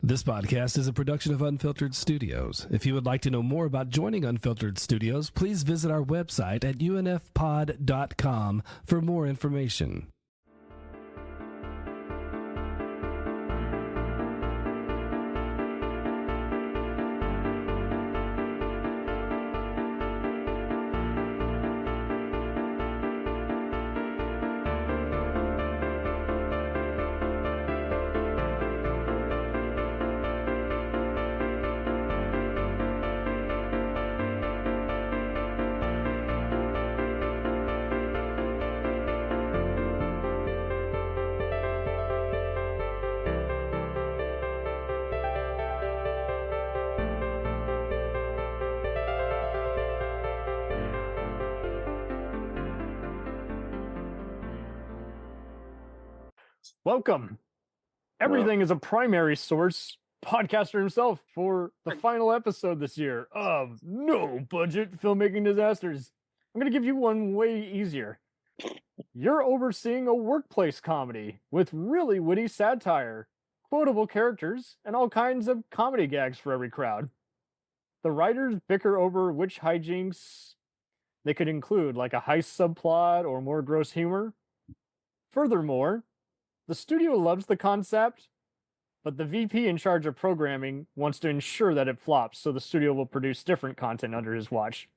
This podcast is a production of Unfiltered Studios. If you would like to know more about joining Unfiltered Studios, please visit our website at unfpod.com for more information. Welcome. Everything is a primary source podcaster himself for the final episode this year of No Budget Filmmaking Disasters. I'm going to give you one way easier. You're overseeing a workplace comedy with really witty satire, quotable characters, and all kinds of comedy gags for every crowd. The writers bicker over which hijinks they could include, like a heist subplot or more gross humor. Furthermore, the studio loves the concept, but the VP in charge of programming wants to ensure that it flops, so the studio will produce different content under his watch.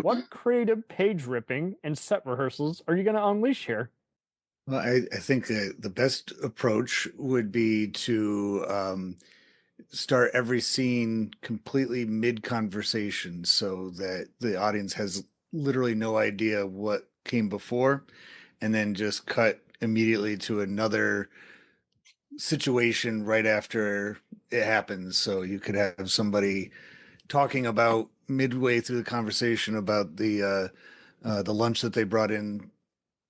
What creative page ripping and set rehearsals are you going to unleash here? Well, I think the best approach would be to start every scene completely mid-conversation so that the audience has literally no idea what came before, and then just cut immediately to another situation right after it happens. So you could have somebody talking about midway through the conversation about the lunch that they brought in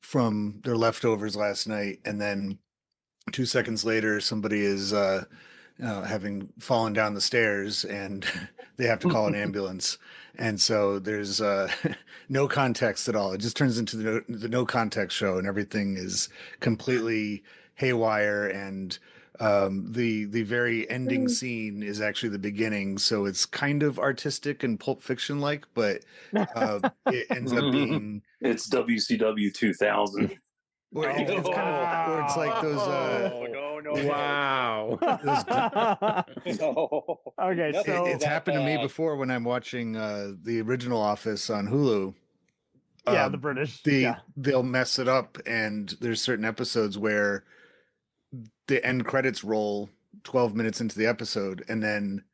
from their leftovers last night, and then 2 seconds later somebody is having fallen down the stairs and they have to call an ambulance. And so there's no context at all. It just turns into the no context show, and everything is completely haywire. And the very ending scene is actually the beginning. So it's kind of artistic and Pulp Fiction like, but it ends up being it's WCW 2000. Or it's kind of, or it's like those. Wow. Okay, so It's happened to me before when I'm watching the original Office on Hulu. Yeah, the British. They'll mess it up, and there's certain episodes where the end credits roll 12 minutes into the episode, and then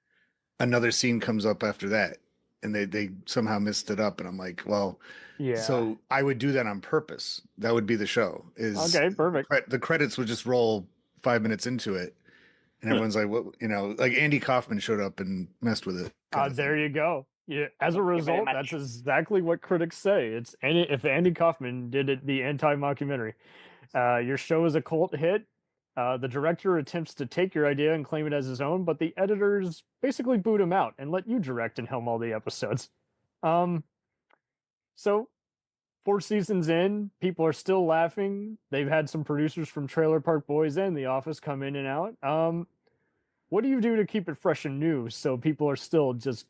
another scene comes up after that, and they somehow messed it up, and I'm like, well, yeah. So I would do that on purpose. That would be the show. Okay, perfect. The credits would just roll 5 minutes into it, and everyone's like, "What?" You know, like Andy Kaufman showed up and messed with it. There you go. Yeah. As a result, that's exactly what critics say. It's if Andy Kaufman did it, the anti-mockumentary. Your show is a cult hit. The director attempts to take your idea and claim it as his own, but the editors basically boot him out and let you direct and helm all the episodes. So 4 seasons in, people are still laughing. They've had some producers from Trailer Park Boys and The Office come in and out. What do you do to keep it fresh and new so people are still just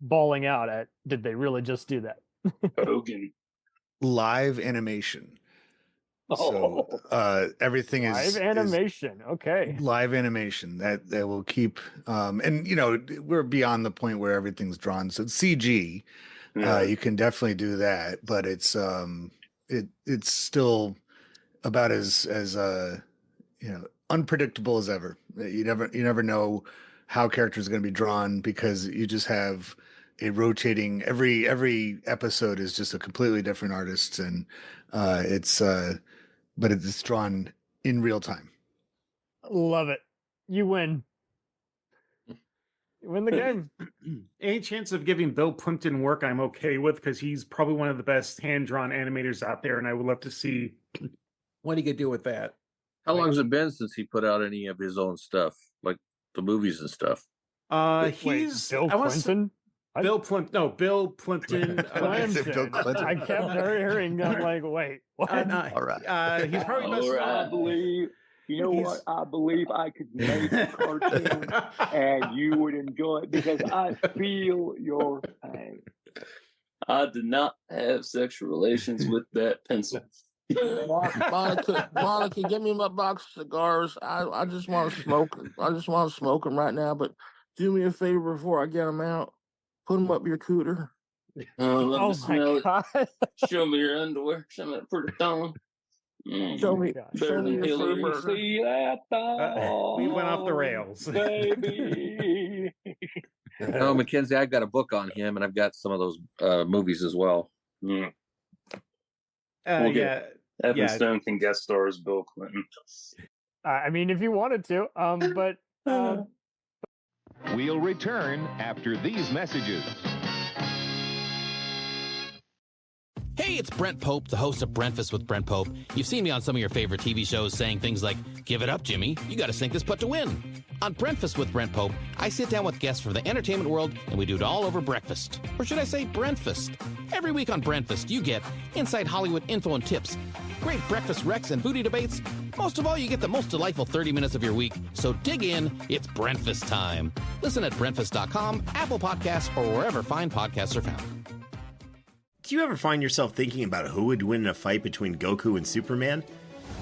bawling out at, did they really just do that? Hogan. Live animation. So everything is live animation. Okay. Live animation that will keep and you know, we're beyond the point where everything's drawn. So it's CG. Yeah. You can definitely do that, but it's still about as you know, unpredictable as ever. You never know how characters are going to be drawn, because you just have a rotating every episode is just a completely different artist, and but it's drawn in real time. Love it. You win. You win the game. Any chance of giving Bill Plimpton work I'm okay with, because he's probably one of the best hand-drawn animators out there, and I would love to see what he could do with that. How long has it been since he put out any of his own stuff, like the movies and stuff? He's Bill Plimpton? Bill Plimpton. No, Bill Plimpton. I kept hearing that. Like, wait, what? All right. He's probably best. You know what? I believe I could make a cartoon and you would enjoy it because I feel your pain. I did not have sexual relations with that pencil. Monica, give me my box of cigars. I just want to smoke. I just want to smoke them right now. But do me a favor before I get them out. Put them up your cooter. Let me smell it. God. Show me your underwear. Show me that pretty thong. Show me, gosh. show Better me than your Hillary. fur burger. See that thong, We went off the rails. baby. Oh, Mackenzie, I've got a book on him, and I've got some of those movies as well. Mm. Yeah. We'll get- Evan Yeah. Stone can guest star as Bill Clinton. I mean, if you wanted to, but We'll return after these messages. Hey, it's Brent Pope, the host of Breakfast with Brent Pope. You've seen me on some of your favorite TV shows saying things like, "Give it up, Jimmy. You got to sink this putt to win." On Breakfast with Brent Pope, I sit down with guests from the entertainment world, and we do it all over breakfast. Or should I say Brentfast? Every week on Brentfast, you get inside Hollywood info and tips, great breakfast recs and foodie debates. Most of all, you get the most delightful 30 minutes of your week. So dig in. It's Brentfast time. Listen at Brentfast.com, Apple Podcasts, or wherever fine podcasts are found. Do you ever find yourself thinking about who would win in a fight between Goku and Superman?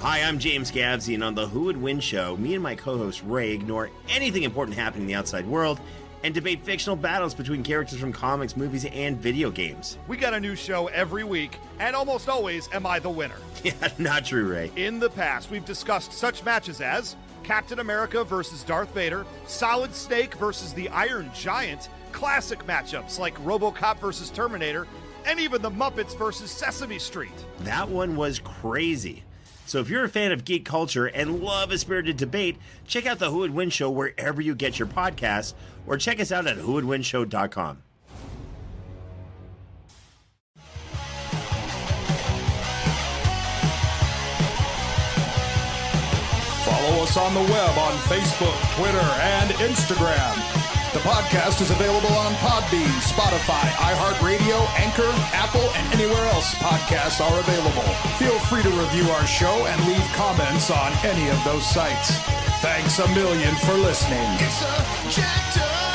Hi, I'm James Gavsey, and on the Who Would Win show, me and my co-host Ray ignore anything important happening in the outside world and debate fictional battles between characters from comics, movies, and video games. We got a new show every week, and almost always am I the winner. Yeah, not true, Ray. In the past, we've discussed such matches as Captain America versus Darth Vader, Solid Snake versus the Iron Giant, classic matchups like RoboCop versus Terminator, and even the Muppets versus Sesame Street. That one was crazy. So if you're a fan of geek culture and love a spirited debate, check out the Who Would Win show wherever you get your podcasts, or check us out at whowouldwinshow.com. Follow us on the web on Facebook, Twitter, and Instagram. The podcast is available on Podbean, Spotify, iHeartRadio, Anchor, Apple, and anywhere else podcasts are available. Feel free to review our show and leave comments on any of those sites. Thanks a million for listening. It's a jacked up